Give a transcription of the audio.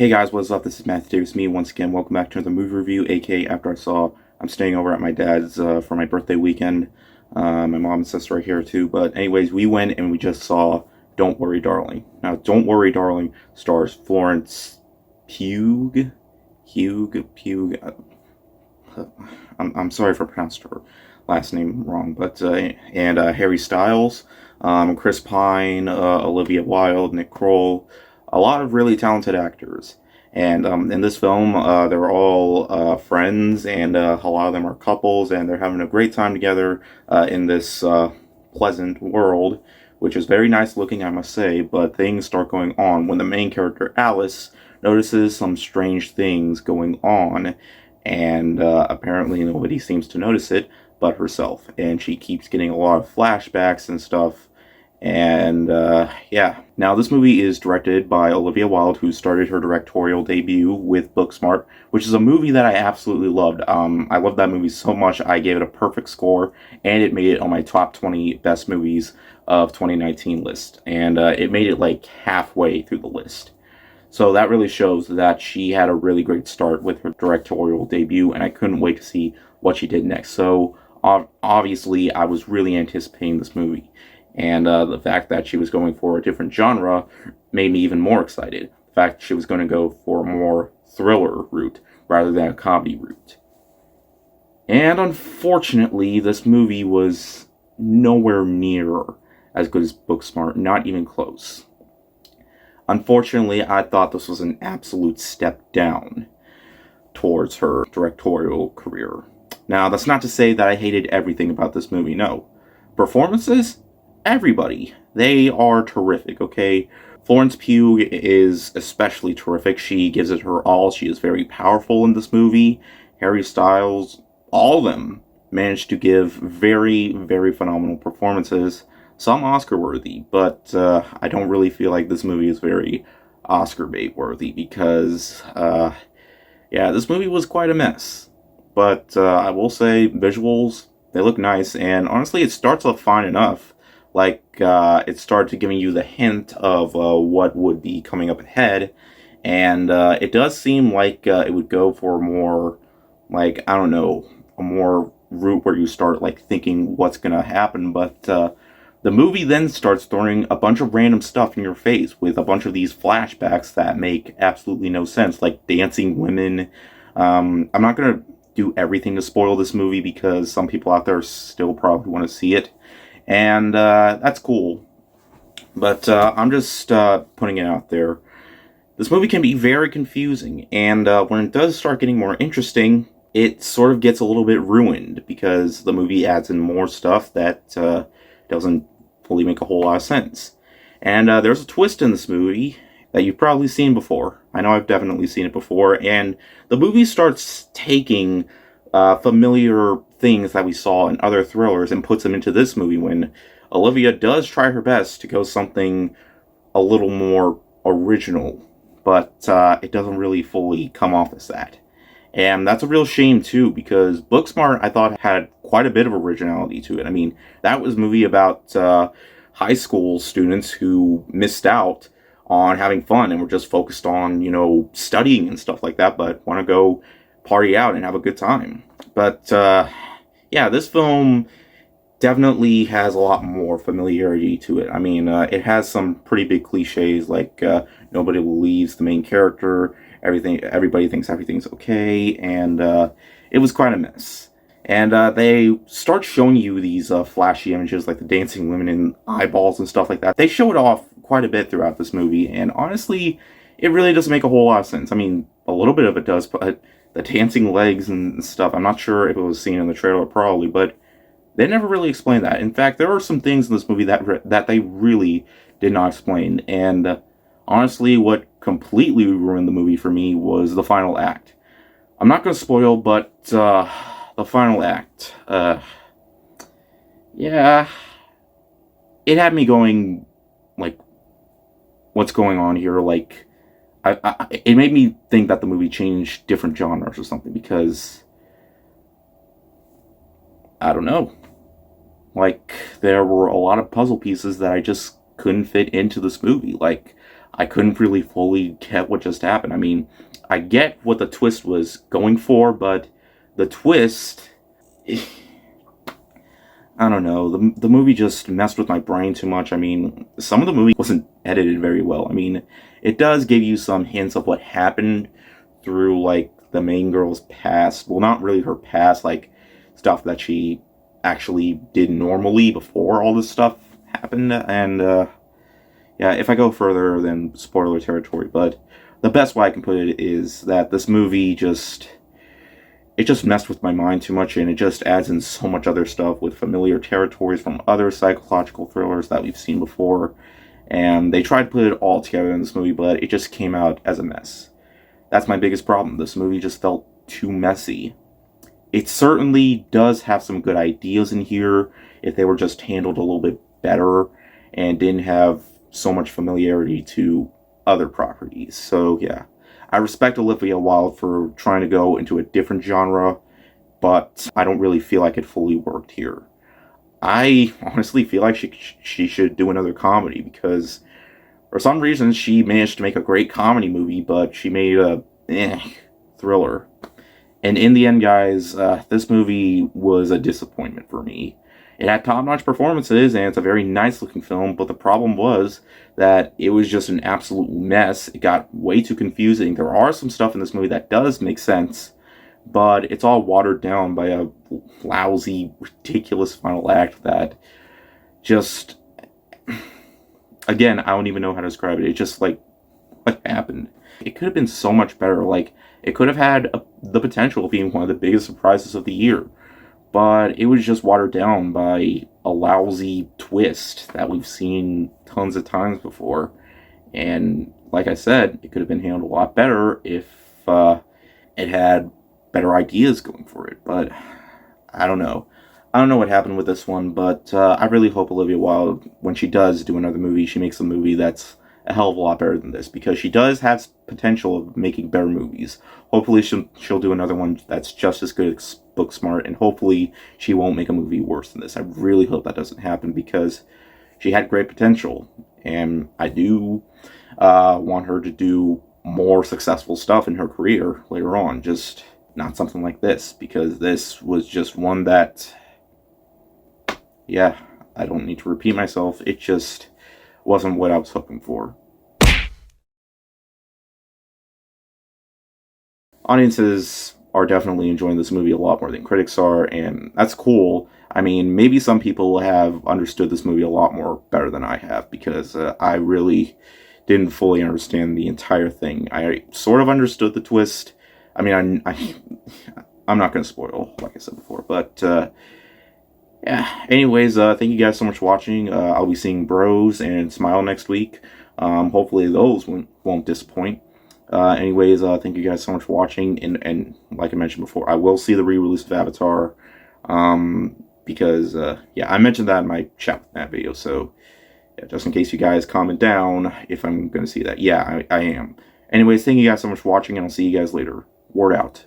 Hey guys, what's up? This is Matthew Davis, me once again. Welcome back to another movie review, aka after I'm staying over at my dad's for my birthday weekend. My mom and sister are here too. But anyways, we went and we just saw Don't Worry, Darling. Now, Don't Worry, Darling stars Florence Pugh. Pugh. I'm sorry if I pronounced her last name wrong, but and Harry Styles, Chris Pine, Olivia Wilde, Nick Kroll, a lot of really talented actors. And in this film, they're all friends, and a lot of them are couples, and they're having a great time together in this pleasant world, which is very nice looking, I must say. But things start going on when the main character, Alice, notices some strange things going on, and apparently nobody seems to notice it but herself. And she keeps getting a lot of flashbacks and stuff. And yeah, now this movie is directed by Olivia Wilde, who started her directorial debut with Booksmart, which is a movie that I absolutely loved. I loved that movie so much, I gave it a perfect score, and it made it on my top 20 best movies of 2019 list. And it made it like halfway through the list. So that really shows that she had a really great start with her directorial debut, and I couldn't wait to see what she did next. So obviously, I was really anticipating this movie. And the fact that she was going for a different genre made me even more excited. The fact she was going to go for a more thriller route rather than a comedy route. And unfortunately, this movie was nowhere near as good as Booksmart, not even close. Unfortunately, I thought this was an absolute step down towards her directorial career. Now, that's not to say that I hated everything about this movie, no. Performances? Everybody. They are terrific, okay? Florence Pugh is especially terrific. She gives it her all. She is very powerful in this movie. Harry Styles, all of them managed to give very, very phenomenal performances. Some Oscar worthy, but I don't really feel like this movie is very Oscar bait worthy because, yeah, this movie was quite a mess. But I will say, visuals, they look nice, and honestly, it starts off fine enough. Like, it started giving you the hint of what would be coming up ahead, and it does seem like it would go for more, like, I don't know, a more route where you start, like, thinking what's gonna happen, but the movie then starts throwing a bunch of random stuff in your face with a bunch of these flashbacks that make absolutely no sense, like dancing women. I'm not going to do everything to spoil this movie because some people out there still probably want to see it, and that's cool. But I'm just putting it out there. This movie can be very confusing, and when it does start getting more interesting, it sort of gets a little bit ruined because the movie adds in more stuff that doesn't fully make a whole lot of sense. And there's a twist in this movie that you've probably seen before. I know I've definitely seen it before, and the movie starts taking familiar things that we saw in other thrillers and puts them into this movie when Olivia does try her best to go something a little more original, but it doesn't really fully come off as that. And that's a real shame too, because Booksmart I thought had quite a bit of originality to it. I mean, that was a movie about high school students who missed out on having fun and were just focused on, studying and stuff like that, but want to go party out and have a good time. But yeah, this film definitely has a lot more familiarity to it. I mean, it has some pretty big cliches like nobody believes the main character, everybody thinks everything's okay, and it was quite a mess. And they start showing you these flashy images like the dancing women and eyeballs and stuff like that. They show it off quite a bit throughout this movie, and honestly, it really doesn't make a whole lot of sense. I mean, a little bit of it does, but the dancing legs and stuff, I'm not sure if it was seen in the trailer, probably, but they never really explained that. In fact, there are some things in this movie that they really did not explain. And honestly, what completely ruined the movie for me was the final act. I'm not going to spoil, but the final act, yeah, it had me going, like, what's going on here? Like, it made me think that the movie changed different genres or something because, I don't know. Like, there were a lot of puzzle pieces that I just couldn't fit into this movie. Like, I couldn't really fully get what just happened. I mean, I get what the twist was going for, but the twist, I don't know. The movie just messed with my brain too much. I mean, some of the movie wasn't edited very well. I mean, it does give you some hints of what happened through, like, the main girl's past. Well, not really her past, like, stuff that she actually did normally before all this stuff happened. And, yeah, if I go further, then spoiler territory. But the best way I can put it is that this movie just, it just messed with my mind too much, and it just adds in so much other stuff with familiar territories from other psychological thrillers that we've seen before. And they tried to put it all together in this movie, but it just came out as a mess. That's my biggest problem. This movie just felt too messy. It certainly does have some good ideas in here if they were just handled a little bit better and didn't have so much familiarity to other properties. So, yeah. I respect Olivia Wilde for trying to go into a different genre, but I don't really feel like it fully worked here. I honestly feel like she should do another comedy because for some reason she managed to make a great comedy movie, but she made a thriller. And in the end, guys, this movie was a disappointment for me. It had top-notch performances, and it's a very nice-looking film, but the problem was that it was just an absolute mess. It got way too confusing. There are some stuff in this movie that does make sense, but it's all watered down by a lousy, ridiculous final act that just... Again, I don't even know how to describe it. It just, like, what happened? It could have been so much better. Like, it could have had the potential of being one of the biggest surprises of the year. But it was just watered down by a lousy twist that we've seen tons of times before. And like I said, it could have been handled a lot better if it had better ideas going for it. But I don't know. I don't know what happened with this one, but I really hope Olivia Wilde, when she does do another movie, she makes a movie that's a hell of a lot better than this, because she does have potential of making better movies. Hopefully she'll do another one that's just as good as Booksmart, and hopefully she won't make a movie worse than this. I really hope that doesn't happen, because she had great potential, and I do want her to do more successful stuff in her career later on, just not something like this, because this was just one that, yeah, I don't need to repeat myself, it just wasn't what I was hoping for. Audiences are definitely enjoying this movie a lot more than critics are, and that's cool. I mean, maybe some people have understood this movie a lot more better than I have, because I really didn't fully understand the entire thing. I sort of understood the twist. I mean, I'm not going to spoil, like I said before, but yeah. Anyways, thank you guys so much for watching. I'll be seeing Bros and Smile next week. Hopefully those won't disappoint. Anyways, thank you guys so much for watching, and like I mentioned before, I will see the re-release of Avatar, because, yeah, I mentioned that in my chat with Matt video, so, yeah, just in case you guys comment down if I'm going to see that. Yeah, I am. Anyways, thank you guys so much for watching, and I'll see you guys later. Word out.